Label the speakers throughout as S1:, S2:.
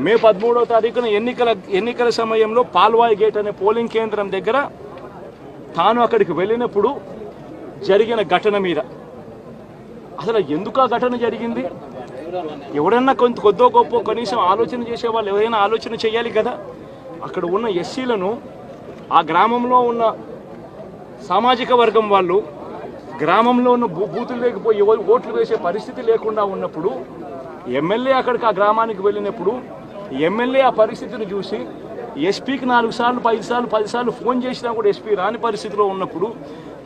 S1: మే 13వ తారీఖున ఎన్నికల సమయంలో పాల్వాయి గేట్ అనే పోలింగ్ కేంద్రం దగ్గర తాను అక్కడికి వెళ్ళినప్పుడు జరిగిన ఘటన మీద అసలు ఎందుకు ఆ ఘటన జరిగింది? ఎవడన్నా కొద్దో గొప్ప కనీసం ఆలోచన చేసేవాళ్ళు ఎవరైనా ఆలోచన చేయాలి కదా. అక్కడ ఉన్న ఎస్సీలను, ఆ గ్రామంలో ఉన్న సామాజిక వర్గం వాళ్ళు గ్రామంలో ఉన్న బూతులు లేకపోయి ఓట్లు వేసే పరిస్థితి లేకుండా ఉన్నప్పుడు ఎమ్మెల్యే అక్కడికి ఆ గ్రామానికి వెళ్ళినప్పుడు ఎమ్మెల్యే ఆ పరిస్థితిని చూసి ఎస్పీకి 4 సార్లు 5 సార్లు 10 సార్లు ఫోన్ చేసినా కూడా ఎస్పీ రాని పరిస్థితిలో ఉన్నప్పుడు,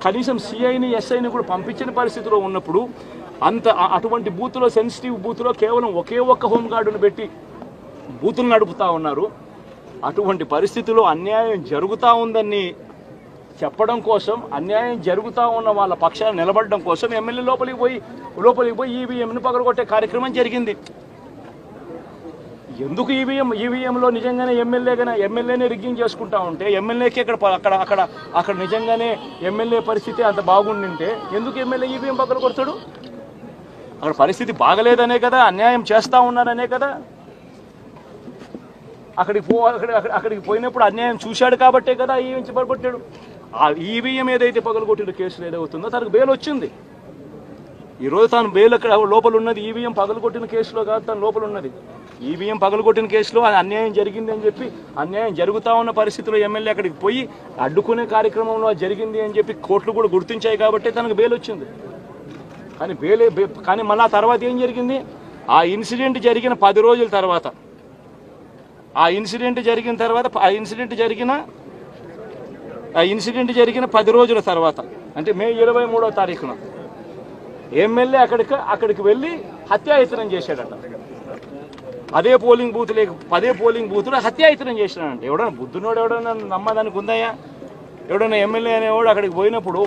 S1: కనీసం సిఐని ఎస్ఐని కూడా పంపించిన పరిస్థితిలో ఉన్నప్పుడు, అటువంటి బూత్లో, సెన్సిటివ్ బూత్లో కేవలం ఒకే ఒక్క హోంగార్డును పెట్టి బూతులు నడుపుతూ ఉన్నారు. అటువంటి పరిస్థితిలో అన్యాయం జరుగుతూ ఉందని చెప్పడం కోసం, అన్యాయం జరుగుతూ ఉన్న వాళ్ళ పక్షాన్ని నిలబడడం కోసం ఎమ్మెల్యే లోపలికి పోయి ఈవీఎంను పగలగొట్టే కార్యక్రమం జరిగింది. ఎందుకు ఈవీఎంలో నిజంగానే ఎమ్మెల్యేనే రిగ్గింగ్ చేసుకుంటా ఉంటే, ఎమ్మెల్యేకి అక్కడ నిజంగానే ఎమ్మెల్యే పరిస్థితి అంత బాగుండింటే ఎందుకు ఎమ్మెల్యే ఈవీఎం పగలగొడతాడు? అక్కడ పరిస్థితి బాగలేదనే కదా, అన్యాయం చేస్తూ ఉన్నారనే కదా. అక్కడికి పోయినప్పుడు అన్యాయం చూశాడు కాబట్టే కదా ఈవీఎం పగలగొట్టాడు. ఆ ఈవీఎం ఏదైతే పగలగొట్టిన కేసులు ఏదవుతుందో తనకు బెయిల్ వచ్చింది. ఈరోజు తాను బెయిల్ అక్కడ లోపల ఉన్నది ఈవీఎం పగలగొట్టిన కేసులో కాదు, తను లోపల ఉన్నది ఈవీఎం పగలగొట్టిన కేసులో. అన్యాయం జరిగింది అని చెప్పి, అన్యాయం జరుగుతూ ఉన్న పరిస్థితిలో ఎమ్మెల్యే అక్కడికి పోయి అడ్డుకునే కార్యక్రమంలో జరిగింది అని చెప్పి కోర్టులు కూడా గుర్తించాయి కాబట్టి తనకు బెయిల్ వచ్చింది. కానీ మళ్ళీ ఆ తర్వాత ఏం జరిగింది? ఆ ఇన్సిడెంట్ జరిగిన 10 రోజుల తర్వాత, ఆ ఇన్సిడెంట్ జరిగిన 10 రోజుల తర్వాత అంటే మే 23వ తారీఖున ఎమ్మెల్యే అక్కడికి వెళ్ళి హత్యాయత్నం చేశాడట. అదే పోలింగ్ బూత్లో హత్యాయత్నం చేశాడంట. ఎవడన్నా బుద్ధునోడు ఎవడన్నా నమ్మదానికి ఉందయ్యా? ఎవడన్నా ఎమ్మెల్యే అనేవాడు అక్కడికి పోయినప్పుడు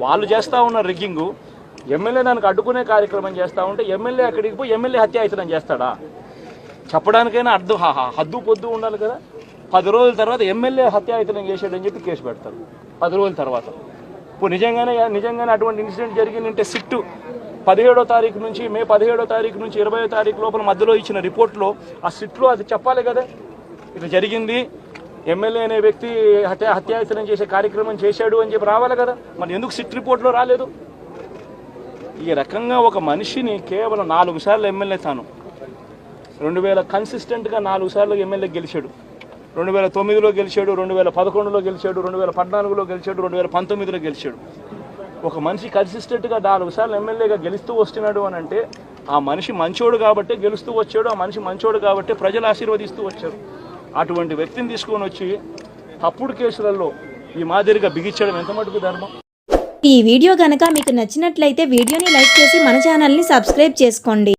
S1: వాళ్ళు చేస్తూ ఉన్న రిగ్గింగు, ఎమ్మెల్యే దానికి అడ్డుకునే కార్యక్రమం చేస్తూ ఉంటే ఎమ్మెల్యే అక్కడికి పోయి ఎమ్మెల్యే హత్యాయత్నం చేస్తాడా? చెప్పడానికైనా హద్దు పొద్దు ఉండాలి కదా. 10 రోజుల తర్వాత ఎమ్మెల్యే హత్యాయత్నం చేశాడని చెప్పి కేసు పెడతారు 10 రోజుల తర్వాత. ఇప్పుడు నిజంగానే అటువంటి ఇన్సిడెంట్ జరిగిందంటే సిట్టు 17వ తారీఖు నుంచి, మే 17వ తారీఖు నుంచి 20వ తారీఖు లోపల మధ్యలో ఇచ్చిన రిపోర్ట్లో, ఆ సిట్లో అది చెప్పాలి కదా, ఇట్లా జరిగింది, ఎమ్మెల్యే అనే వ్యక్తి హత్యాయత్నం చేసే కార్యక్రమం చేశాడు అని చెప్పి రావాలి కదా. మరి ఎందుకు సిట్ రిపోర్ట్లో రాలేదు? ఈ రకంగా ఒక మనిషిని కేవలం 4 సార్లు ఎమ్మెల్యే, తాను 2000 కన్సిస్టెంట్గా 4 సార్లు ఎమ్మెల్యే గెలిచాడు. 2009లో గెలిచాడు, 2011లో గెలిచాడు, 2014లో గెలిచాడు, 2019లో గెలిచాడు. ఒక మనిషి కన్సిస్టెంట్గా 4 సార్లు ఎమ్మెల్యేగా గెలుస్తూ వస్తున్నాడు అని అంటే ఆ మనిషి మంచోడు కాబట్టే గెలుస్తూ వచ్చాడు, ఆ మనిషి మంచోడు కాబట్టే ప్రజలు ఆశీర్వదిస్తూ వచ్చారు. అటువంటి వ్యక్తిని తీసుకొని వచ్చి తప్పుడు కేసులలో ఈ మాదిరిగా బిగించడం ఎంత మటుకు ధర్మం?
S2: ఈ వీడియో కనుక మీకు నచ్చినట్లయితే వీడియోని లైక్ చేసి మన ఛానల్ని సబ్స్క్రైబ్ చేసుకోండి.